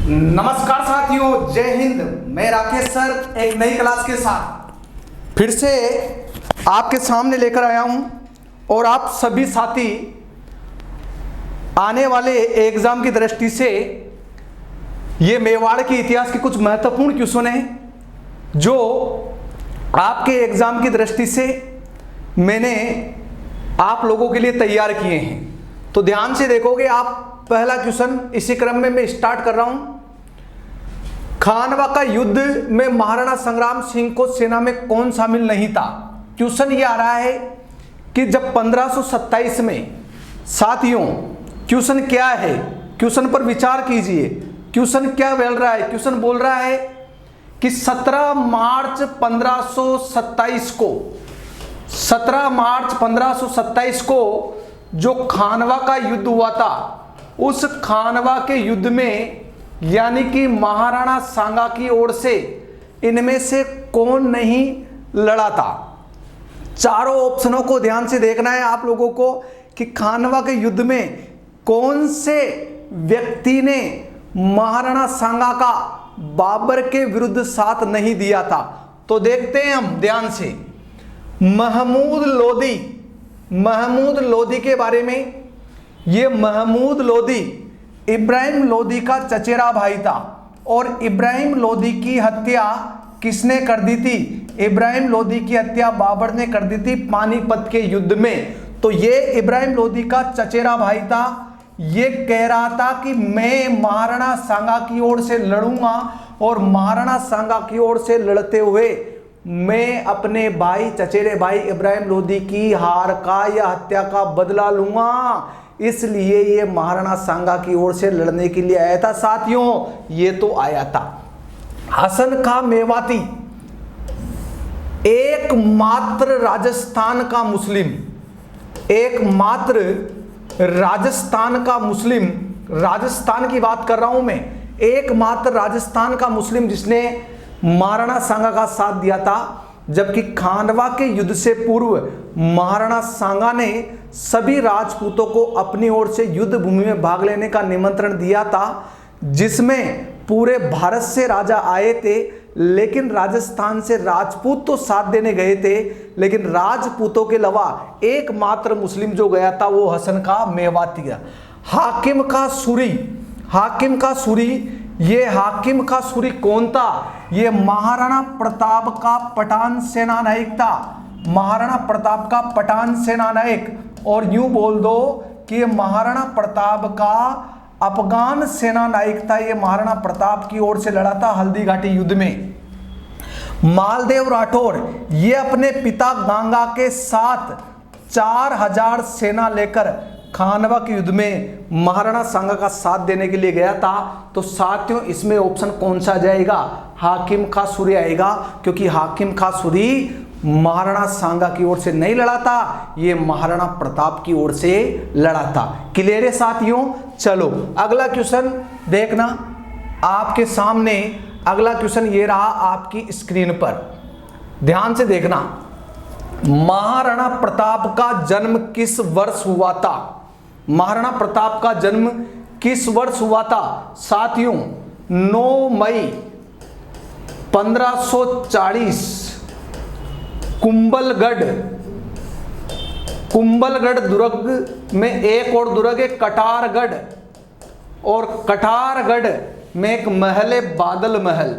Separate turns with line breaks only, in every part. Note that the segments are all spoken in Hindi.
नमस्कार साथियों, जय हिंद। मैं राकेश सर एक नई क्लास के साथ फिर से आपके सामने लेकर आया हूं और आप सभी साथी आने वाले एग्जाम की दृष्टि से ये मेवाड़ के इतिहास के कुछ महत्वपूर्ण क्वेश्चन हैं जो आपके एग्जाम की दृष्टि से मैंने आप लोगों के लिए तैयार किए हैं। तो ध्यान से देखोगे आप। पहला क्वेश्चन इसी क्रम में मैं स्टार्ट कर रहा हूं। खानवा का युद्ध में महाराणा संग्राम सिंह को सेना में कौन शामिल नहीं था? क्वेश्चन ये आ रहा है कि जब 1527 में, साथियों क्वेश्चन क्या है, क्वेश्चन पर विचार कीजिए। क्वेश्चन क्या बोल रहा है? क्वेश्चन बोल रहा है कि 17 मार्च 1527 को 17 मार्च 1527 को जो खानवा का युद्ध हुआ था, उस खानवा के युद्ध में यानी कि महाराणा सांगा की ओर से इनमें से कौन नहीं लड़ा था? चारों ऑप्शनों को ध्यान से देखना है आप लोगों को कि खानवा के युद्ध में कौन से व्यक्ति ने महाराणा सांगा का बाबर के विरुद्ध साथ नहीं दिया था। तो देखते हैं हम ध्यान से। महमूद लोधी के बारे में। ये महमूद लोधी इब्राहिम लोधी का चचेरा भाई था और इब्राहिम लोधी की हत्या किसने कर दी थी? इब्राहिम लोधी की हत्या बाबर ने कर दी थी पानीपत के युद्ध में। तो ये इब्राहिम लोधी का चचेरा भाई था। ये कह रहा था कि मैं महाराणा सांगा की ओर से लड़ूंगा और महाराणा सांगा की ओर से लड़ते हुए मैं अपने भाई, चचेरे भाई इब्राहिम लोधी की हार का या हत्या का बदला लूंगा। इसलिए ये महाराणा सांगा की ओर से लड़ने के लिए आया था। साथियों ये तो आया था। हसन खां मेवाती एकमात्र राजस्थान का मुस्लिम, एकमात्र राजस्थान का मुस्लिम, राजस्थान की बात कर रहा हूं मैं, एकमात्र राजस्थान का मुस्लिम जिसने महाराणा सांगा का साथ दिया था। जबकि खानवा के युद्ध से पूर्व महाराणा सांगा ने सभी राजपूतों को अपनी ओर से युद्ध भूमि में भाग लेने का निमंत्रण दिया था, जिसमें पूरे भारत से राजा आए थे, लेकिन राजस्थान से राजपूत तो साथ देने गए थे, लेकिन राजपूतों के अलावा एकमात्र मुस्लिम जो गया था वो हसन खां मेवाती था। हाकिम खां सूरी, ये हाकिम खां सूरी कौन था? ये महाराणा प्रताप का पठान सेना नायक था, महाराणा प्रताप का पठान सेना नायक। और यूं बोल दो कि ये महाराणा प्रताप का अफगान सेना नायक था। ये महाराणा प्रताप की ओर से लड़ा था हल्दी घाटी युद्ध में। मालदेव राठौर ये अपने पिता गांगा के साथ 4000 सेना लेकर खानवा के युद्ध में महाराणा सांगा का साथ देने के लिए गया था। तो साथियों इसमें ऑप्शन कौन सा जाएगा? हाकिम खां सूरी आएगा, क्योंकि हाकिम खां सूरी महाराणा सांगा की ओर से नहीं लड़ा था, ये महाराणा प्रताप की ओर से लड़ा था। क्लियर है साथियों? चलो अगला क्वेश्चन देखना आपके सामने। अगला क्वेश्चन ये रहा आपकी स्क्रीन पर, ध्यान से देखना। महाराणा प्रताप का जन्म किस वर्ष हुआ था? महाराणा प्रताप का जन्म किस वर्ष हुआ था? साथियों 9 मई 1540 कुंभलगढ़ दुर्ग में एक और दुर्ग है कटारगढ़, और कटारगढ़ में एक महल है बादल महल।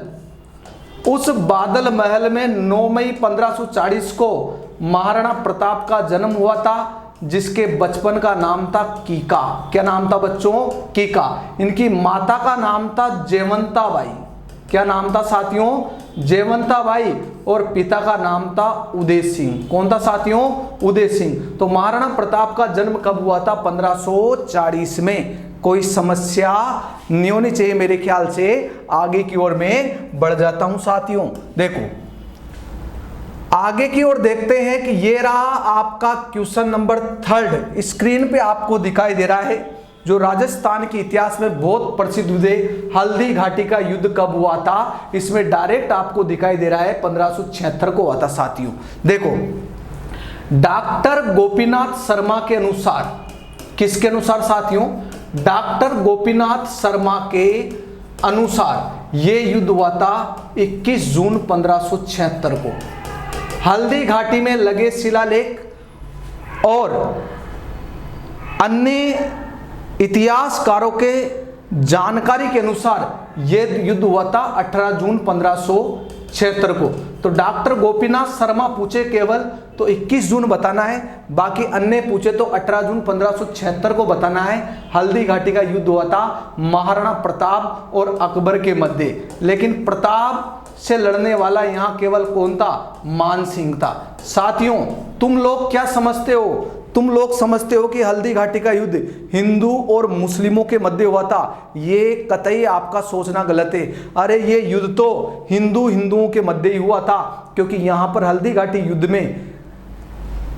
उस बादल महल में 9 मई 1540 को महाराणा प्रताप का जन्म हुआ था, जिसके बचपन का नाम था कीका। क्या नाम था बच्चों? कीका। इनकी माता का नाम था जयवंता बाई। क्या नाम था साथियों? जयवंता बाई। और पिता का नाम था उदय सिंह। कौन था साथियों? उदय सिंह। तो महाराणा प्रताप का जन्म कब हुआ था? 1540 में। कोई समस्या नहीं होनी चाहिए मेरे ख्याल से। आगे की ओर मैं बढ़ जाता हूं साथियों। देखो आगे की ओर देखते हैं कि ये रहा आपका क्वेश्चन नंबर 3 स्क्रीन पे आपको दिखाई दे रहा है, जो राजस्थान के इतिहास में बहुत प्रसिद्ध युद्ध है। हल्दी घाटी का युद्ध कब हुआ था? इसमें डायरेक्ट आपको दिखाई दे रहा है 1576 को हुआ था साथियों। देखो डॉक्टर गोपीनाथ शर्मा के अनुसार, किसके अनुसार साथियों? डॉक्टर गोपीनाथ शर्मा के अनुसार ये युद्ध हुआ था 21 जून 1576 को। हल्दी घाटी में लगे शिलालेख और अन्य इतिहासकारों के जानकारी के अनुसार यह युद्ध हुआ था 18 जून 1576 को। तो डॉक्टर गोपीनाथ शर्मा पूछे केवल तो 21 जून बताना है, बाकी अन्य पूछे तो 18 जून 1576 को बताना है। हल्दी घाटी का युद्ध हुआ था महाराणा प्रताप और अकबर के मध्य, लेकिन प्रताप से लड़ने वाला यहाँ केवल कौन था? मान सिंह था। साथियों, तुम लोग क्या समझते हो? तुम लोग समझते हो कि हल्दी घाटी का युद्ध हिंदू और मुस्लिमों के मध्य हुआ था। ये कतई आपका सोचना गलत है। अरे ये युद्ध तो हिंदुओं के मध्य ही हुआ था, क्योंकि यहाँ पर हल्दी घाटी युद्ध में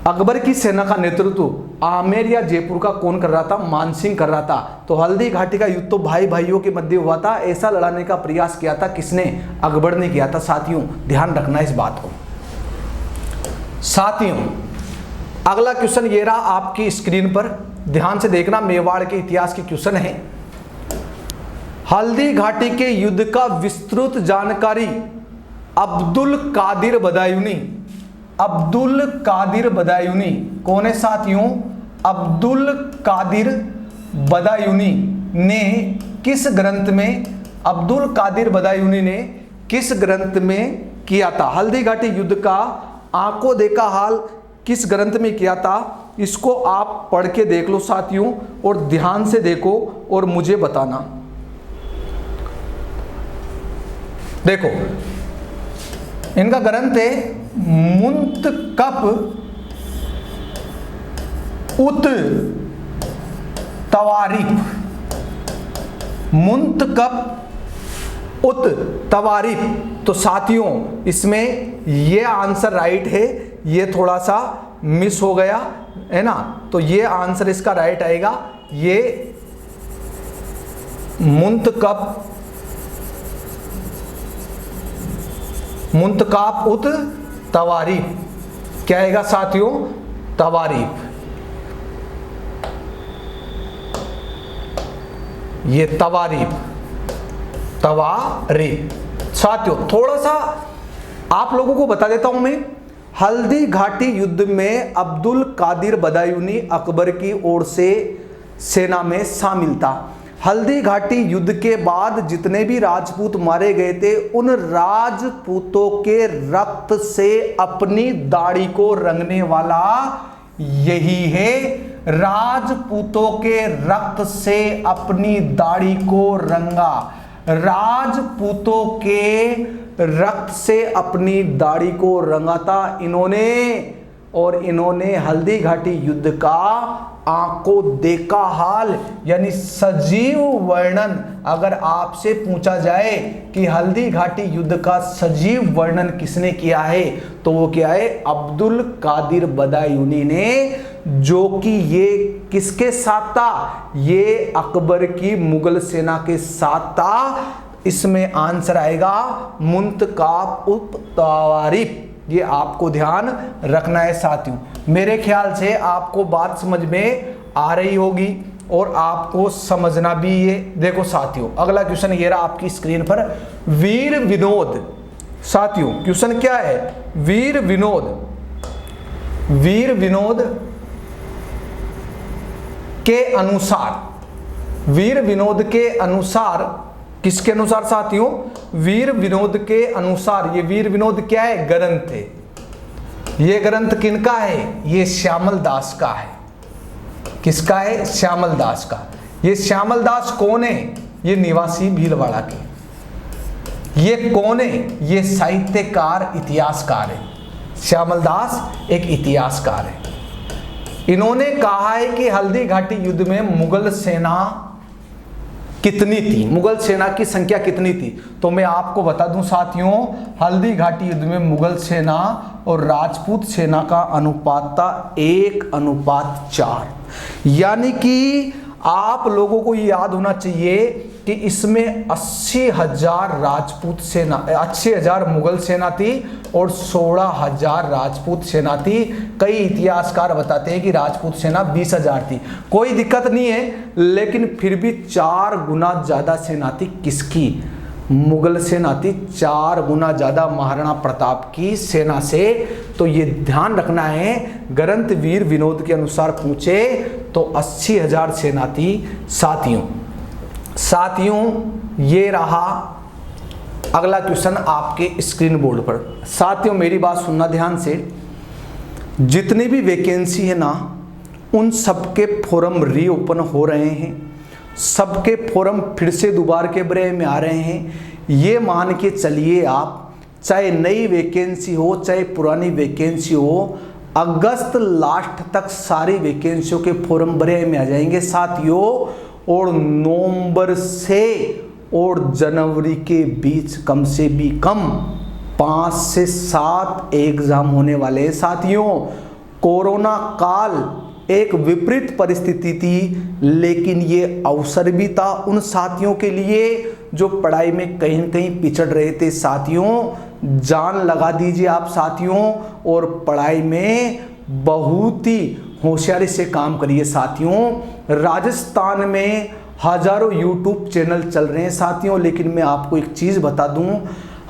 अकबर की सेना का नेतृत्व आमेर या जयपुर का कौन कर रहा था? मान सिंह कर रहा था। तो हल्दी घाटी का युद्ध तो भाई भाइयों के मध्य हुआ था। ऐसा लड़ाने का प्रयास किया था किसने? अकबर ने किया था। साथियों, ध्यान रखना इस बात को। साथियों, अगला क्वेश्चन ये रहा आपकी स्क्रीन पर, ध्यान से देखना। मेवाड़ के इतिहास की क्वेश्चन है। हल्दी घाटी के युद्ध का विस्तृत जानकारी अब्दुल कादिर बदायूनी। अब्दुल कादिर बदायूनी कौन है साथियों? अब्दुल कादिर बदायूनी ने किस ग्रंथ में, अब्दुल कादिर बदायूनी ने किस ग्रंथ में किया था? हल्दी घाटी युद्ध का आंखों देखा हाल किस ग्रंथ में किया था? इसको आप पढ़ के देख लो साथियों, और ध्यान से देखो और मुझे बताना। देखो, इनका ग्रंथ है मुंतकब उत तवारीफ। मुंतकब उत तवारीफ। तो साथियों, इसमें ये आंसर राइट है, ये थोड़ा सा मिस हो गया है ना। तो ये आंसर इसका राइट आएगा। ये मुंतकाब उत तवारीफ क्या आएगा साथियों? तवारीफ। ये तवारीफ साथियों, थोड़ा सा आप लोगों को बता देता हूं मैं। हल्दी घाटी युद्ध में अब्दुल कादिर बदायूनी अकबर की ओर से सेना में शामिल था। हल्दी घाटी युद्ध के बाद जितने भी राजपूत मारे गए थे, उन राजपूतों के रक्त से अपनी दाढ़ी को रंगने वाला यही है। राजपूतों के रक्त से अपनी दाढ़ी को रंगा। राजपूतों के रक्त से अपनी दाढ़ी को रंगा था इन्होंने, और इन्होंने हल्दी घाटी युद्ध का आंखों देखा हाल यानी सजीव वर्णन, अगर आपसे पूछा जाए कि हल्दी घाटी युद्ध का सजीव वर्णन किसने किया है, तो वो क्या है? अब्दुल कादिर बदायूनी ने, जो कि ये किसके साथ था? ये अकबर की मुगल सेना के साथ था। इसमें आंसर आएगा मुंतकाब उत तवारीफ। ये आपको ध्यान रखना है साथियों। मेरे ख्याल से आपको बात समझ में आ रही होगी और आपको समझना भी ये। देखो साथियों, अगला क्वेश्चन ये रहा आपकी स्क्रीन पर। वीर विनोद। साथियों, क्वेश्चन क्या है? वीर विनोद। वीर विनोद के अनुसार, वीर विनोद के अनुसार, किसके अनुसार साथियों? वीर विनोद के अनुसार। ये वीर विनोद क्या है? ग्रंथ है। ये ग्रंथ किनका है? ये श्यामल दास का है। किसका है? श्यामल दास का। ये श्यामल दास कौन है? ये निवासी भीलवाड़ा के। ये कौन है? ये साहित्यकार, इतिहासकार है। श्यामल दास एक इतिहासकार है। इन्होंने कहा है कि हल्दी घाटी युद्ध में मुगल सेना कितनी थी, मुगल सेना की संख्या कितनी थी। तो मैं आपको बता दूं साथियों, हल्दी घाटी युद्ध में मुगल सेना और राजपूत सेना का अनुपात था 1:4, यानी कि आप लोगों को ये याद होना चाहिए कि इसमें 80,000 राजपूत सेना, 80,000 मुगल सेना थी और 16,000 राजपूत सेना थी। कई इतिहासकार बताते हैं कि राजपूत सेना 20,000 थी। कोई दिक्कत नहीं है, लेकिन फिर भी 4 गुना ज्यादा सेना थी। किसकी? मुगल सेना थी 4 गुना ज्यादा महाराणा प्रताप की सेना से। तो ये ध्यान रखना है। ग्रंथ वीर विनोद के अनुसार पूछे तो 80,000 सेना थी। साथियों ये रहा अगला क्वेश्चन आपके स्क्रीन बोर्ड पर। साथियों मेरी बात सुनना ध्यान से। जितनी भी वैकेंसी है ना, उन सबके फॉर्म रीओपन हो रहे हैं। सबके फॉर्म फिर से दोबारा के बारे में आ रहे हैं। ये मान के चलिए आप, चाहे नई वैकेंसी हो चाहे पुरानी वैकेंसी हो, अगस्त लास्ट तक सारी वैकेंसियों के फॉर्म भरे में आ जाएंगे साथियों। और नवंबर से और जनवरी के बीच कम से भी कम 5 से 7 एग्जाम होने वाले हैं साथियों। कोरोना काल एक विपरीत परिस्थिति थी, लेकिन ये अवसर भी था उन साथियों के लिए जो पढ़ाई में कहीं न कहीं पिछड़ रहे थे साथियों। जान लगा दीजिए आप साथियों, और पढ़ाई में बहुत ही होशियारी से काम करिए साथियों। राजस्थान में हजारों यूट्यूब चैनल चल रहे हैं साथियों, लेकिन मैं आपको एक चीज़ बता दूं,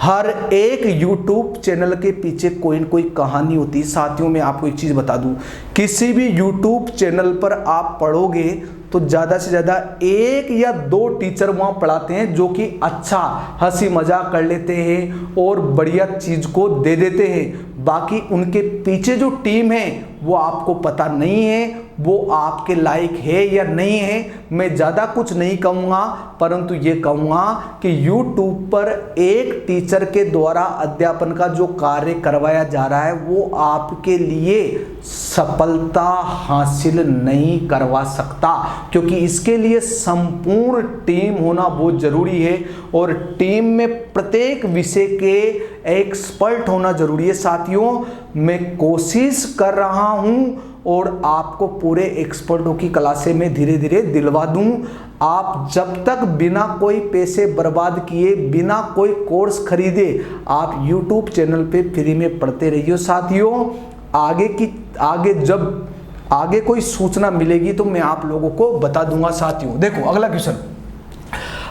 हर एक यूट्यूब चैनल के पीछे कोई न कोई कहानी होती है साथियों। मैं आपको एक चीज़ बता दूं, किसी भी यूट्यूब चैनल पर आप पढ़ोगे तो ज़्यादा से ज़्यादा 1 या 2 टीचर वहाँ पढ़ाते हैं जो कि अच्छा हंसी मजाक कर लेते हैं और बढ़िया चीज़ को दे देते हैं। बाकी उनके पीछे जो टीम है वो आपको पता नहीं है वो आपके लायक है या नहीं है। मैं ज़्यादा कुछ नहीं कहूँगा, परंतु ये कहूँगा कि YouTube पर एक टीचर के द्वारा अध्यापन का जो कार्य करवाया जा रहा है वो आपके लिए सफलता हासिल नहीं करवा सकता, क्योंकि इसके लिए संपूर्ण टीम होना बहुत जरूरी है और टीम में प्रत्येक विषय के एक्सपर्ट होना जरूरी है साथियों। मैं कोशिश कर रहा हूं और आपको पूरे एक्सपर्टों की क्लासें में धीरे धीरे दिलवा दूं। आप जब तक बिना कोई पैसे बर्बाद किए, बिना कोई कोर्स खरीदे आप YouTube चैनल पे फ्री में पढ़ते रहिए साथियों। जब आगे कोई सूचना मिलेगी तो मैं आप लोगों को बता दूंगा साथियों। देखो अगला क्वेश्चन,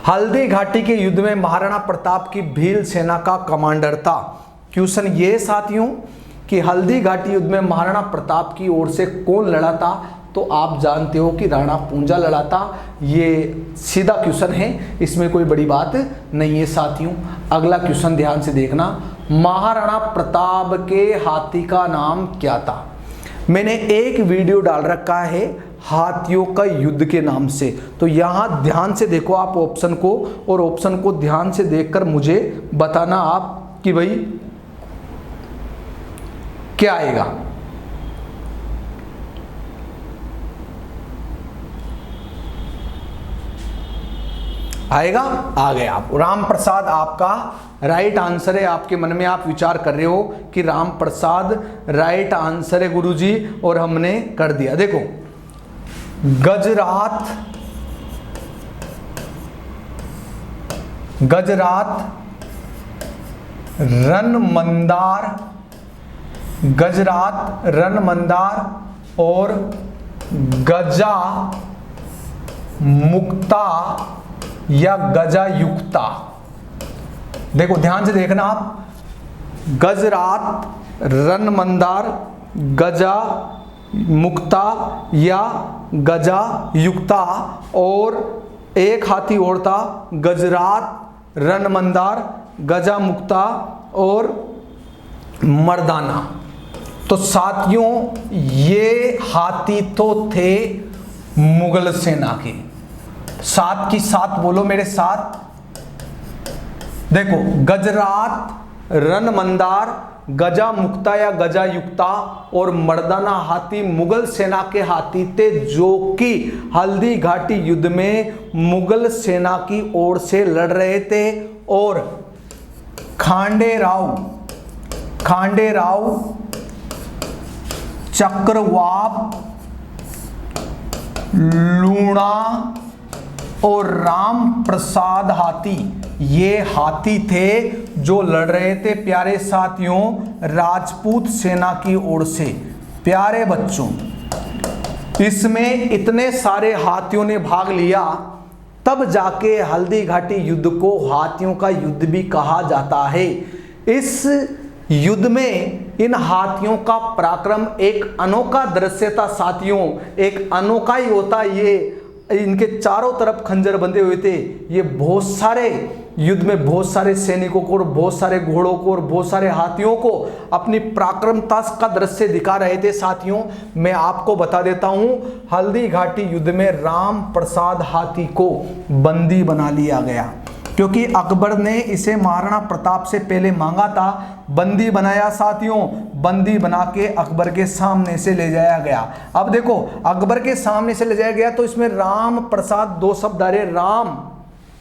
हल्दी घाटी के युद्ध में महाराणा प्रताप की भील सेना का कमांडर था। क्वेश्चन ये साथियों कि हल्दी घाटी युद्ध में महाराणा प्रताप की ओर से कौन लड़ा था, तो आप जानते हो कि राणा पूंजा लड़ा था। ये सीधा क्वेश्चन है, इसमें कोई बड़ी बात नहीं है साथियों। अगला क्वेश्चन ध्यान से देखना, महाराणा प्रताप के हाथी का नाम क्या था। मैंने एक वीडियो डाल रखा है हाथियों का युद्ध के नाम से, तो यहाँ ध्यान से देखो आप ऑप्शन को, और ऑप्शन को ध्यान से देखकर मुझे बताना आप कि भाई क्या आएगा। आएगा, आ गया आप। राम प्रसाद आपका राइट आंसर है। आपके मन में आप विचार कर रहे हो कि राम प्रसाद राइट आंसर है गुरुजी, और हमने कर दिया। देखो गजरात रण मंदार और गजा मुक्ता या गजा युक्ता। देखो ध्यान से देखना आप, गजरात, रण मंदार, गजा मुक्ता या गजा युक्ता, और एक हाथी और था गजरात, रण मंदार, गजा मुक्ता और मर्दाना। तो साथियों ये हाथी तो थे मुगल सेना के। 7 की 7 बोलो मेरे साथ। देखो गजरात, रण मंदार, गजा मुक्ता या गजा युक्ता और मर्दाना हाथी मुगल सेना के हाथी थे, जो कि हल्दी घाटी युद्ध में मुगल सेना की ओर से लड़ रहे थे। और खांडे राव चक्रवाप लूणा और राम प्रसाद हाथी, ये हाथी थे जो लड़ रहे थे प्यारे साथियों राजपूत सेना की ओर से। प्यारे बच्चों, इसमें इतने सारे हाथियों ने भाग लिया, तब जाके हल्दी घाटी युद्ध को हाथियों का युद्ध भी कहा जाता है। इस युद्ध में इन हाथियों का पराक्रम एक अनोखा दृश्य था साथियों, एक अनोखा ही होता। ये इनके चारों तरफ खंजर बंधे हुए थे। ये बहुत सारे युद्ध में बहुत सारे सैनिकों को और बहुत सारे घोड़ों को और बहुत सारे हाथियों को अपनी पराक्रमता का दृश्य दिखा रहे थे साथियों। मैं आपको बता देता हूं, हल्दी घाटी युद्ध में राम प्रसाद हाथी को बंदी बना लिया गया, क्योंकि अकबर ने इसे महाराणा प्रताप से पहले मांगा था। बंदी बनाया साथियों, बंदी बना के अकबर के सामने से ले जाया गया। अब देखो, अकबर के सामने से ले जाया गया तो इसमें राम प्रसाद दो शब्द आ रहे। राम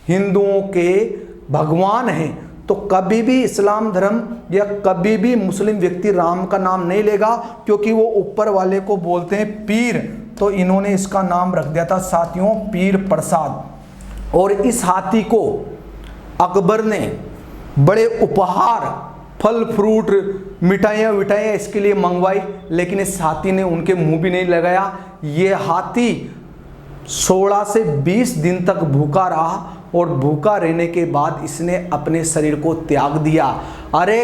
हिंदुओं के भगवान हैं, तो कभी भी इस्लाम धर्म या कभी भी मुस्लिम व्यक्ति राम का नाम नहीं लेगा, क्योंकि वो ऊपर वाले को बोलते हैं पीर। तो इन्होंने इसका नाम रख दिया था साथियों पीर प्रसाद। और इस हाथी को अकबर ने बड़े उपहार, फल फ्रूट, मिठाइयाँ विठाइयाँ इसके लिए मंगवाई, लेकिन इस हाथी ने उनके मुंह भी नहीं लगाया। ये हाथी 16 से 20 दिन तक भूखा रहा और भूखा रहने के बाद इसने अपने शरीर को त्याग दिया। अरे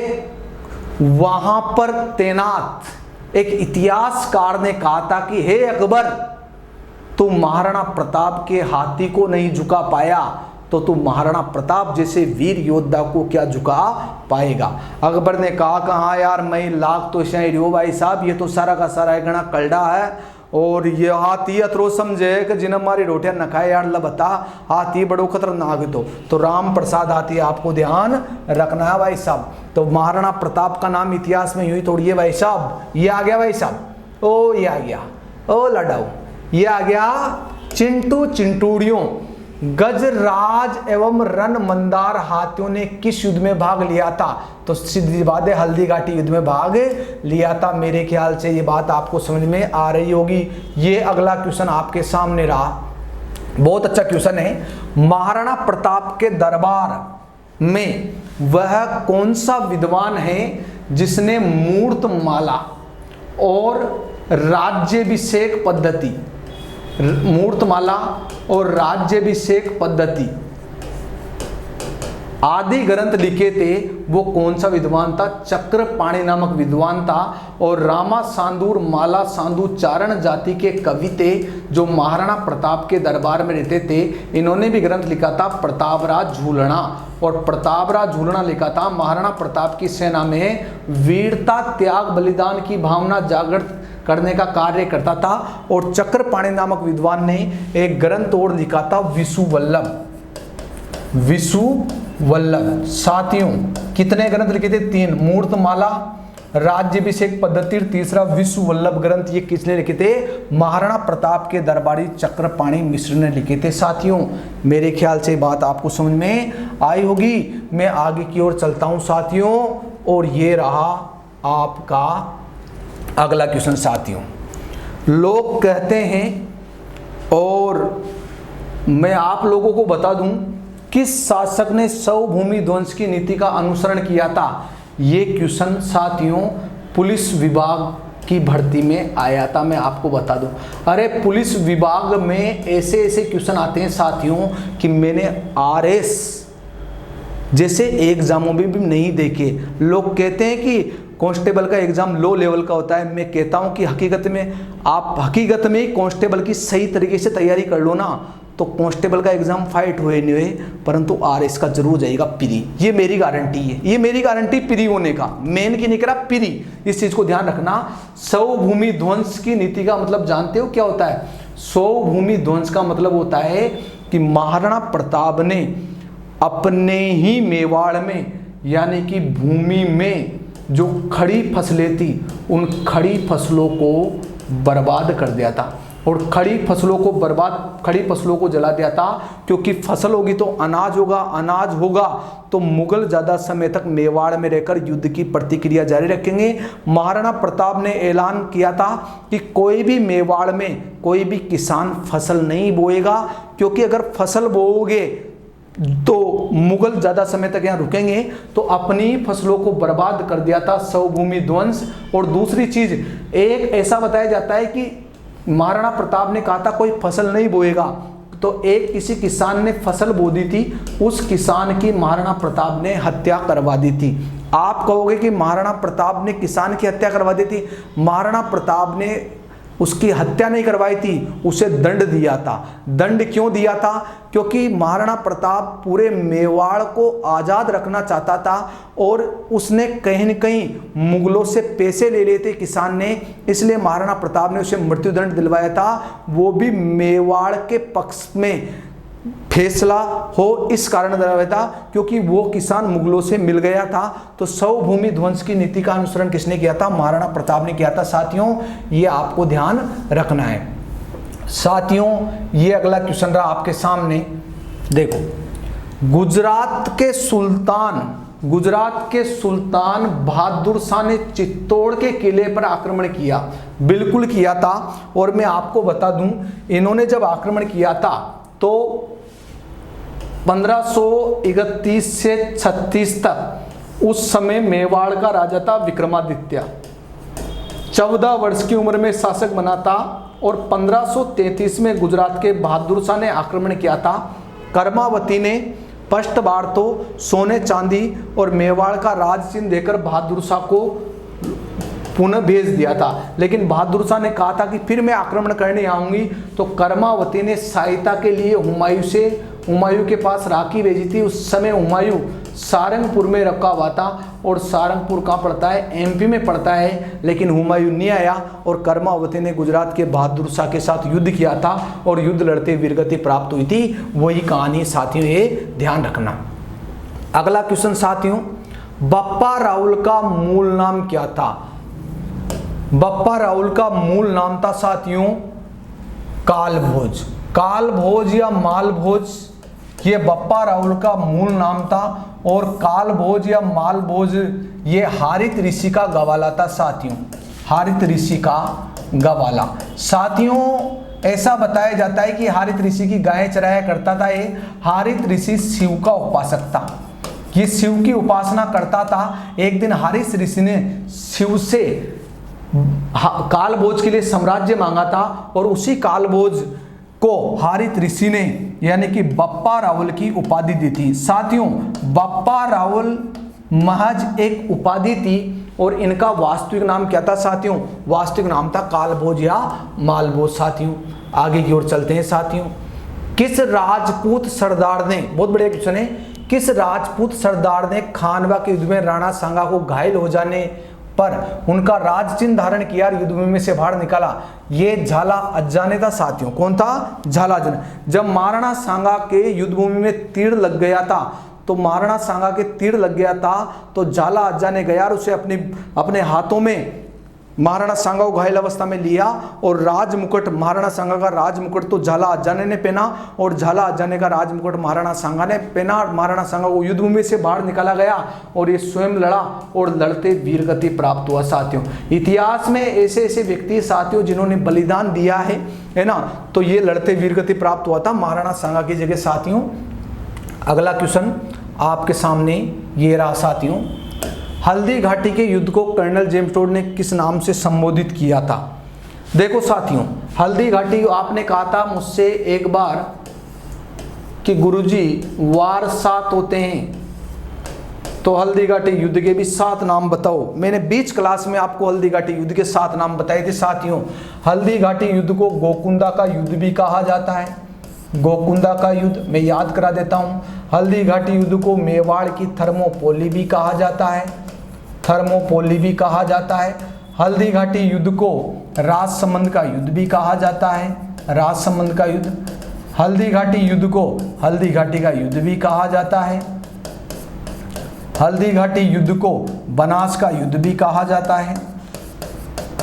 वहां पर तैनात एक इतिहासकार ने कहा था कि हे अकबर, तू महाराणा प्रताप के हाथी को नहीं झुका पाया तो तू महाराणा प्रताप जैसे वीर योद्धा को क्या झुका पाएगा। अकबर ने कहा कि हाँ यार, मैं लाख तो शायद हो भाई साहब, ये तो सारा का सारा एक गणा कलडा है और ये हाथी अतरो समझे कि जिन हमारी रोटियां न खाए यार लबता, हाथी बड़ो खतरनाक तो राम प्रसाद हाथी आपको ध्यान रखना है भाई साहब। तो महाराणा प्रताप का नाम इतिहास में यूं ही तोड़िए भाई साहब। ये आ गया भाई साहब, ओ ये आ गया, ओ लडाऊ, ये आ गया चिंटू चिंटूड़ियों। गजराज एवं रण मंदार हाथियों ने किस युद्ध में भाग लिया था? तो सीधी बात है, हल्दी घाटी युद्ध में भाग लिया था। मेरे ख्याल से ये बात आपको समझ में आ रही होगी। ये अगला क्वेश्चन आपके सामने रहा, बहुत अच्छा क्वेश्चन है। महाराणा प्रताप के दरबार में वह कौन सा विद्वान है जिसने मूर्तमाला और राज्याभिषेक पद्धति, मूर्तमाला और राज्याभिषेक पद्धति आदि ग्रंथ लिखे थे? वो कौन सा विद्वान था? चक्रपाणि नामक विद्वान था। और रामा सांदूर माला सांदू चारण जाति के कवि थे जो महाराणा प्रताप के दरबार में रहते थे। इन्होंने भी ग्रंथ लिखा था प्रतापराज झूलना, और प्रतापराज झूलना लिखा था महाराणा प्रताप की सेना में वीरता, त्याग, बलिदान की भावना जागृत करने का कार्य करता था। और चक्रपाणि नामक विद्वान ने एक ग्रंथ और लिखा था विशुवल्लभ। विशुवल्लभ साथियों कितने ग्रंथ लिखे थे? 3, मूर्तमाला, राज्याभिषेक पद्धति, तीसरा विशुवल्लभ ग्रंथ। ये किसने लिखे थे? महाराणा प्रताप के दरबारी चक्रपाणि मिश्र ने लिखे थे साथियों। मेरे ख्याल से बात आपको समझ में आई होगी। मैं आगे की ओर चलता हूं साथियों, और ये रहा आपका अगला क्वेश्चन साथियों। लोग कहते हैं, और मैं आप लोगों को बता दूं, किस शासक ने स्वभूमि ध्वंस की नीति का अनुसरण किया था? ये क्वेश्चन साथियों पुलिस विभाग की भर्ती में आया था, मैं आपको बता दूं। अरे पुलिस विभाग में ऐसे ऐसे क्वेश्चन आते हैं साथियों कि मैंने RS जैसे एग्जामों में भी नहीं देखे। लोग कहते हैं कि कांस्टेबल का एग्जाम लो लेवल का होता है। मैं कहता हूं कि हकीकत में आप हकीकत में कांस्टेबल की सही तरीके से तैयारी कर लो ना, तो कांस्टेबल का एग्जाम फाइट हुए नहीं हुए, परंतु RS का जरूर जाएगा प्री। ये मेरी गारंटी है, ये मेरी गारंटी प्री होने का, मेन की नहीं करा प्री। इस चीज को ध्यान रखना। स्वभूमि ध्वंस की नीति का मतलब जानते हो क्या होता है? स्वभूमि ध्वंस का मतलब होता है कि महाराणा प्रताप ने अपने ही मेवाड़ में, यानी कि भूमि में जो खड़ी फसलें थी, उन खड़ी फसलों को बर्बाद कर दिया था। और खड़ी फसलों को जला दिया था, क्योंकि फसल होगी तो अनाज होगा, अनाज होगा तो मुगल ज़्यादा समय तक मेवाड़ में रहकर युद्ध की प्रतिक्रिया जारी रखेंगे। महाराणा प्रताप ने ऐलान किया था कि कोई भी मेवाड़ में कोई भी किसान फसल नहीं बोएगा, क्योंकि अगर फसल बोओगे तो मुगल ज़्यादा समय तक यहाँ रुकेंगे तो अपनी फसलों को बर्बाद कर दिया था, स्वभूमि ध्वंस। और दूसरी चीज़, एक ऐसा बताया जाता है कि महाराणा प्रताप ने कहा था कोई फसल नहीं बोएगा, तो एक किसी किसान ने फसल बो दी थी, उस किसान की महाराणा प्रताप ने हत्या करवा दी थी। आप कहोगे कि महाराणा प्रताप ने किसान की हत्या करवा दी थी, महाराणा प्रताप ने उसकी हत्या नहीं करवाई थी, उसे दंड दिया था। दंड क्यों दिया था? क्योंकि महाराणा प्रताप पूरे मेवाड़ को आज़ाद रखना चाहता था और उसने कहीं न कहीं मुगलों से पैसे ले लिए थे किसान ने, इसलिए महाराणा प्रताप ने उसे मृत्युदंड दिलवाया था। वो भी मेवाड़ के पक्ष में फैसला हो इस कारण दिलवाया था क्योंकि वो किसान मुगलों से मिल गया था। तो स्वभूमि ध्वंस की नीति का अनुसरण किसने किया था? महाराणा प्रताप ने किया था। साथियों, ये आपको ध्यान रखना है। साथियों, ये अगला क्वेश्चन रहा आपके सामने। देखो, गुजरात के सुल्तान बहादुर शाह ने चित्तौड़ के किले पर आक्रमण किया। बिल्कुल किया था। और मैं आपको बता दूं, इन्होंने जब आक्रमण किया था तो 1531 से 36 तक उस समय मेवाड़ का राजा था विक्रमादित्य। 14 वर्ष की उम्र में शासक बना था और 1533 में गुजरात के बहादुर शाह ने आक्रमण किया था। कर्मावती ने फर्स्ट बार तो सोने चांदी और मेवाड़ का राज चिन्ह देकर बहादुर शाह को पुनः भेज दिया था, लेकिन बहादुर शाह ने कहा था कि फिर मैं आक्रमण करने आऊंगी। तो कर्मावती ने सहायता के लिए हुमायूं के पास राखी भेजी थी। उस समय हुमायूं सारंगपुर में रखा हुआ था और सारंगपुर कहाँ पड़ता है? एमपी में पड़ता है। लेकिन हुमायूं नहीं आया और कर्मावती ने गुजरात के बहादुर शाह के साथ युद्ध किया था और युद्ध लड़ते वीरगति प्राप्त हुई थी। वही कहानी साथियों, ये ध्यान रखना। अगला क्वेश्चन साथियों, बप्पा राउल का मूल नाम क्या था? बप्पा राउल का मूल नाम था साथियों कालभोज। कालभोज या मालभोज, ये बप्पा राउल का मूल नाम था। और कालभोज या मालभोज ये हारित ऋषि का गवाला था साथियों, हारित ऋषि का गवाला। साथियों, ऐसा बताया जाता है कि हारित ऋषि की गायें चराया करता था। ये हारित ऋषि शिव का उपासक था, ये शिव की उपासना करता था। एक दिन हारित ऋषि ने शिव से कालभोज के लिए साम्राज्य मांगा था और उसी कालभोज को हारित ऋषि ने यानी कि बप्पा रावल की उपाधि दी थी। साथियों, बप्पा रावल महज एक उपाधि थी और इनका वास्तविक नाम क्या था साथियों? वास्तविक नाम था कालभोज या मालभोज। साथियों, आगे की ओर चलते हैं। साथियों, किस राजपूत सरदार ने, बहुत बढ़िया क्वेश्चन है, किस राजपूत सरदार ने खानवा के युद्ध में राणा सांगा को घायल हो जाने पर उनका राज चिन्ह धारण किया और युद्धभूमि में से बाहर निकाला? ये झाला अज्जा ने था साथियों। कौन था? झाला अज्जा ने। जब महाराणा सांगा के युद्धभूमि में तीर लग गया था, तो महाराणा सांगा के तीर लग गया था तो झाला अज्जा ने गया और उसे अपने हाथों में महाराणा सांगा को घायल अवस्था में लिया और राजमुकुट, महाराणा सांगा का राजमुकुट तो झाला अज्जा ने पहना और झाला अज्जा ने का राजमुकुट महाराणा सांगा ने पहना। महाराणा सांगा को युद्धभूमि से बाहर निकाला गया और ये स्वयं लड़ा और लड़ते वीरगति प्राप्त हुआ। साथियों, इतिहास में ऐसे ऐसे व्यक्ति साथियों जिन्होंने बलिदान दिया है ना, तो ये लड़ते वीरगति प्राप्त हुआ था महाराणा सांगा की जगह। साथियों, अगला क्वेश्चन आपके सामने ये रहा साथियों, हल्दी घाटी के युद्ध को कर्नल जेम्स टोड ने किस नाम से संबोधित किया था? देखो साथियों, हल्दी घाटी, आपने कहा था मुझसे एक बार कि गुरुजी वार 7 होते हैं, तो हल्दी घाटी युद्ध के भी 7 नाम बताओ। मैंने बीच क्लास में आपको हल्दी घाटी युद्ध के 7 नाम बताए थे। साथियों, हल्दी घाटी युद्ध को गोकुंदा का युद्ध भी कहा जाता है। गोकुंदा का युद्ध मैं याद करा देता हूँ। हल्दी घाटी युद्ध को मेवाड़ की थर्मोपोली भी कहा जाता है, थर्मोपोली भी कहा जाता है। हल्दी घाटी युद्ध को राजसमंद का युद्ध भी कहा जाता है, राजसमंद का युद्ध। हल्दी घाटी युद्ध को हल्दी घाटी का युद्ध भी कहा जाता है। हल्दी घाटी युद्ध को बनास का युद्ध भी कहा जाता है।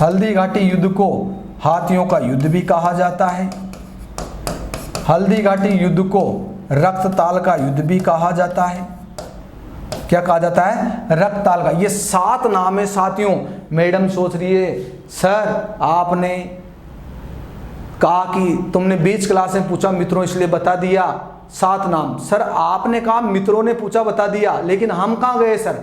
हल्दी घाटी युद्ध को हाथियों का युद्ध भी कहा जाता है। हल्दी घाटी युद्ध को रक्तताल का युद्ध भी कहा जाता है। क्या कहा जाता है? रक्तताल का। ये 7 नाम है साथियों। मैडम सोच रही है सर आपने कहा कि तुमने 20 क्लास में पूछा मित्रों इसलिए बता दिया 7 नाम। सर आपने कहा मित्रों ने पूछा बता दिया, लेकिन हम कहाँ गए सर?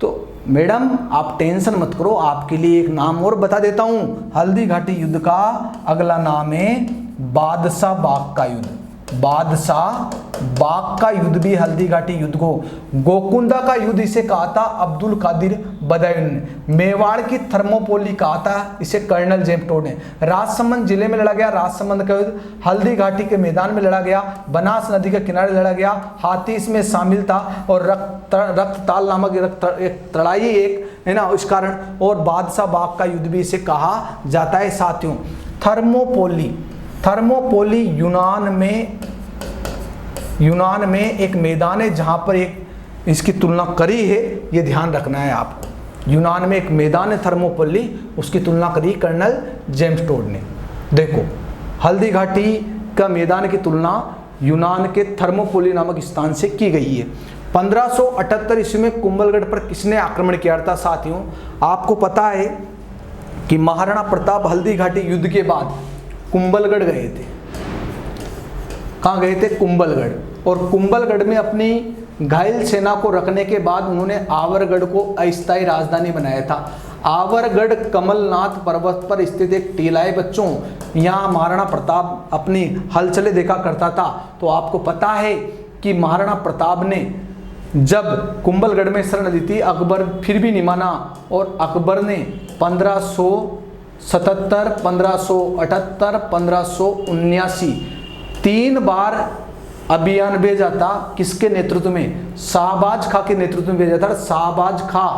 तो मैडम आप टेंशन मत करो, आपके लिए एक नाम और बता देता हूं। हल्दी घाटी युद्ध का अगला नाम है बादशाह बाग का युद्ध। बादशाह बाग का युद्ध भी हल्दी घाटी युद्ध को। गोकुंदा का युद्ध इसे कहा था अब्दुल कादिर बदायूं ने। मेवाड़ की थर्मोपोली कहा था इसे कर्नल जेम्स टोड ने। राजसमंद जिले में लड़ा गया राजसमंद का युद्ध। हल्दी घाटी के मैदान में लड़ा गया। बनास नदी के किनारे लड़ा गया। हाथी इसमें शामिल था और रक्तताल नामक एक तड़ाई एक है ना इस कारण। और बादशाह बाग का युद्ध भी इसे कहा जाता है साथियों। थर्मोपोली, थर्मोपोली यूनान में एक मैदान है जहां पर एक इसकी तुलना करी है, ये ध्यान रखना है आपको। यूनान में एक मैदान है थर्मोपोली, उसकी तुलना करी कर्नल जेम्स टोड ने। देखो हल्दी घाटी का मैदान की तुलना यूनान के थर्मोपोली नामक स्थान से की गई है। 1578 ईस्वी में कुंभलगढ़ पर किसने आक्रमण किया था साथियों? आपको पता है कि महाराणा प्रताप हल्दी घाटी युद्ध के बाद कुंभलगढ़ गए थे। कहाँ गए थे? कुंभलगढ़। और कुंभलगढ़ में अपनी घायल सेना को रखने के बाद उन्होंने आवरगढ़ को अस्थायी राजधानी बनाया था। आवरगढ़ कमलनाथ पर्वत पर स्थित एक टीला है बच्चों। यहाँ महाराणा प्रताप अपनी हलचलें देखा करता था। तो आपको पता है कि महाराणा प्रताप ने जब कुंभलगढ़ में शरण ली थी, अकबर फिर भी नहीं माना और अकबर ने 1577, 1578, 1579 3 बार अभियान भेजा था। किसके नेतृत्व में? शाहबाज खां के नेतृत्व में भेजा था। शाहबाज खां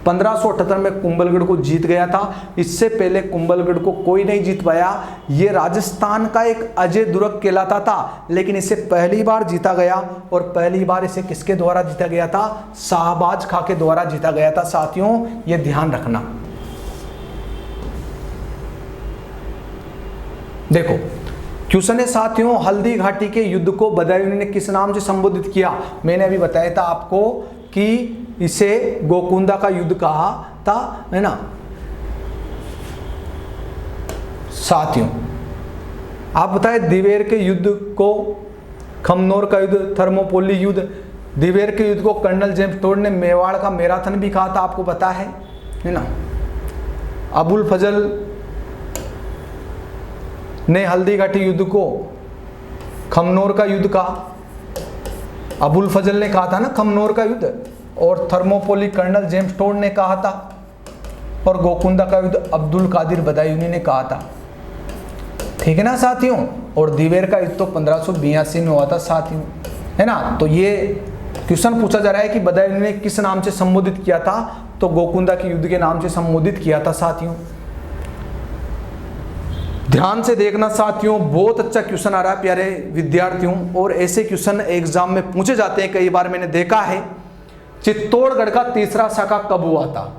1578 में कुंभलगढ़ को जीत गया था। इससे पहले कुंभलगढ़ को कोई नहीं जीत पाया। ये राजस्थान का एक अजय दुर्ग कहलाता था, लेकिन इसे पहली बार जीता गया। और पहली बार इसे किसके द्वारा जीता गया था? शाहबाज खां के द्वारा जीता गया था साथियों, ये ध्यान रखना। देखो क्वेश्चन है साथियों, हल्दी घाटी के युद्ध को बदायूं ने किस नाम से संबोधित किया? मैंने अभी बताया था आपको कि इसे गोकुंदा का युद्ध कहा था, है ना साथियों। आप बताएं दिवेर के युद्ध को, खमनोर का युद्ध, थर्मोपोली युद्ध, दिवेर के युद्ध को कर्नल जेम्स टोड ने मेवाड़ का मैराथन भी कहा था, आपको पता है ना। अबुल फजल ने हल्दी घाटी युद्ध को खमनोर का युद्ध कहा। अबुल फजल ने कहा था ना खमनोर का युद्ध। और थर्मोपोली कर्नल जेम्स टोड ने कहा था। और गोकुंदा का युद्ध अब्दुल कादिर बदायूं ने कहा था। ठीक है ना साथियों। और दिवेर का युद्ध तो 1582 में हुआ था साथियों, है ना। तो ये क्वेश्चन पूछा जा रहा है कि बदायूं ने किस नाम से संबोधित किया था? तो गोकुंदा के युद्ध के नाम से संबोधित किया था साथियों। ध्यान से देखना साथियों, बहुत अच्छा क्वेश्चन आ रहा है प्यारे विद्यार्थियों। और ऐसे क्वेश्चन एग्जाम में पूछे जाते हैं, कई बार मैंने देखा है। चित्तौड़गढ़ का तीसरा शाखा कब हुआ था?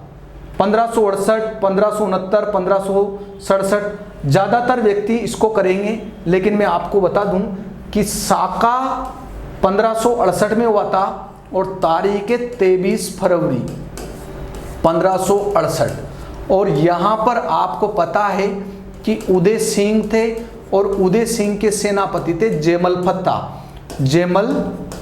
1568, 1569, 1567। ज्यादातर व्यक्ति इसको करेंगे, लेकिन मैं आपको बता दूं कि शाखा 1568 में हुआ था और तारीख है 23 फरवरी 1568। और यहां पर आपको पता है कि उदय सिंह थे और उदय सिंह के सेनापति थे जेमल फत्ता। जेमल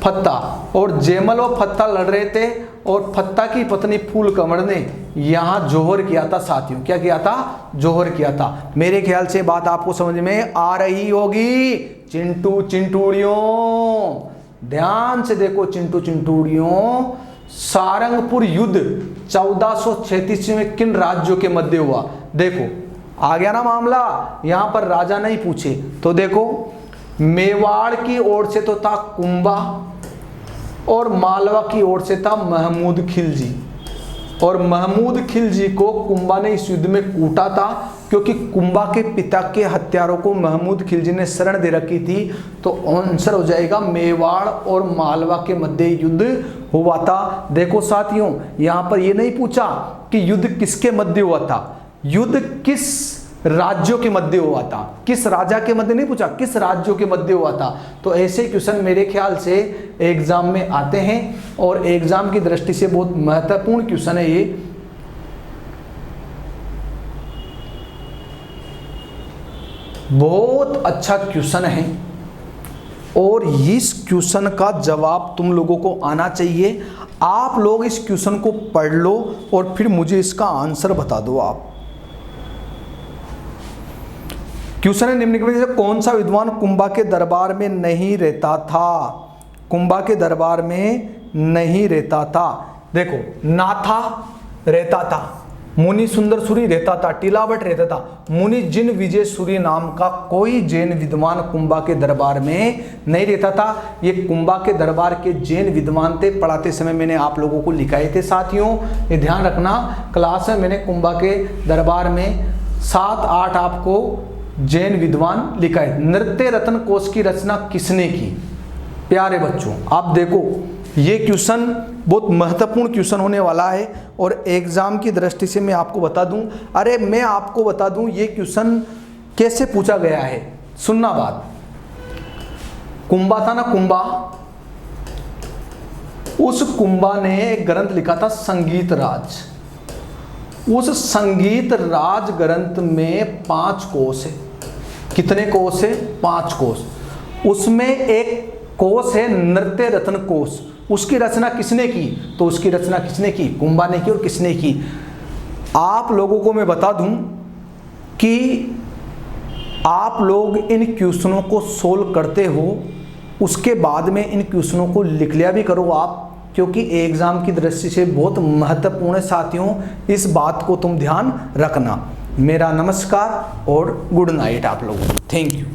फत्ता और जेमल और फत्ता लड़ रहे थे और फत्ता की पत्नी फूल कंवर ने यहां जोहर किया था साथियों। क्या किया था? जोहर किया था। मेरे ख्याल से बात आपको समझ में आ रही होगी। चिंटू चिंटूड़ियों ध्यान से देखो, चिंटू चिंटूड़ियों, सारंगपुर युद्ध 1436 में किन राज्यों के मध्य हुआ? देखो आ गया ना मामला। यहां पर राजा नहीं पूछे, तो देखो मेवाड़ की ओर से तो था कुंभा और मालवा की ओर से था महमूद खिलजी। और महमूद खिलजी को कुंभा ने इस युद्ध में कूटा था, क्योंकि कुंभा के पिता के हत्यारों को महमूद खिलजी ने शरण दे रखी थी। तो आंसर हो जाएगा मेवाड़ और मालवा के मध्य युद्ध हुआ था। देखो साथियों, यहां पर यह नहीं पूछा कि युद्ध किसके मध्य हुआ था, युद्ध किस राज्यों के मध्य हुआ था। किस राजा के मध्य नहीं पूछा, किस राज्यों के मध्य हुआ था। तो ऐसे क्वेश्चन मेरे ख्याल से एग्जाम में आते हैं और एग्जाम की दृष्टि से बहुत महत्वपूर्ण क्वेश्चन है ये। बहुत अच्छा क्वेश्चन है और इस क्वेश्चन का जवाब तुम लोगों को आना चाहिए। आप लोग इस क्वेश्चन को पढ़ लो और फिर मुझे इसका आंसर बता दो आप। क्वेश्चन है निम्नलिखित में से कौन सा विद्वान कुंभा के दरबार में नहीं रहता था। कुंभा के दरबार में नहीं रहता था। देखो, नाथा रहता था, मुनि सुंदर सूरी रहता था, टीलावट रहता था। मुनि जिन विजय सूरी नाम का कोई जैन विद्वान कुंभा के दरबार में नहीं रहता था। ये कुंभा के दरबार के जैन विद्वान थे। पढ़ाते समय मैंने आप लोगों को लिखाए थे साथियों, ये ध्यान रखना। क्लास में मैंने कुंभा के दरबार में 7-8 आपको जैन विद्वान लिखाए। नृत्य रत्न कोश की रचना किसने की। प्यारे बच्चों, आप देखो ये क्वेश्चन बहुत महत्वपूर्ण क्वेश्चन होने वाला है और एग्जाम की दृष्टि से मैं आपको बता दूं, अरे मैं आपको बता दूं ये क्वेश्चन कैसे पूछा गया है। सुनना बात, कुंभा था ना, कुंभा, उस कुंभा ने एक ग्रंथ लिखा था संगीत राज। उस संगीत राज ग्रंथ में 5 कोश है। कितने कोश है? 5 कोश। उसमें एक कोश है नृत्य रत्न कोश। उसकी रचना किसने की? तो उसकी रचना किसने की? कुंभा ने की। और किसने की? आप लोगों को मैं बता दूं कि आप लोग इन क्वेश्चनों को सोल्व करते हो, उसके बाद में इन क्वेश्चनों को लिख लिया भी करो आप, क्योंकि एग्जाम की दृष्टि से बहुत महत्वपूर्ण है साथियों। इस बात को तुम ध्यान रखना। मेरा नमस्कार और गुड नाइट आप लोगों को। Thank you.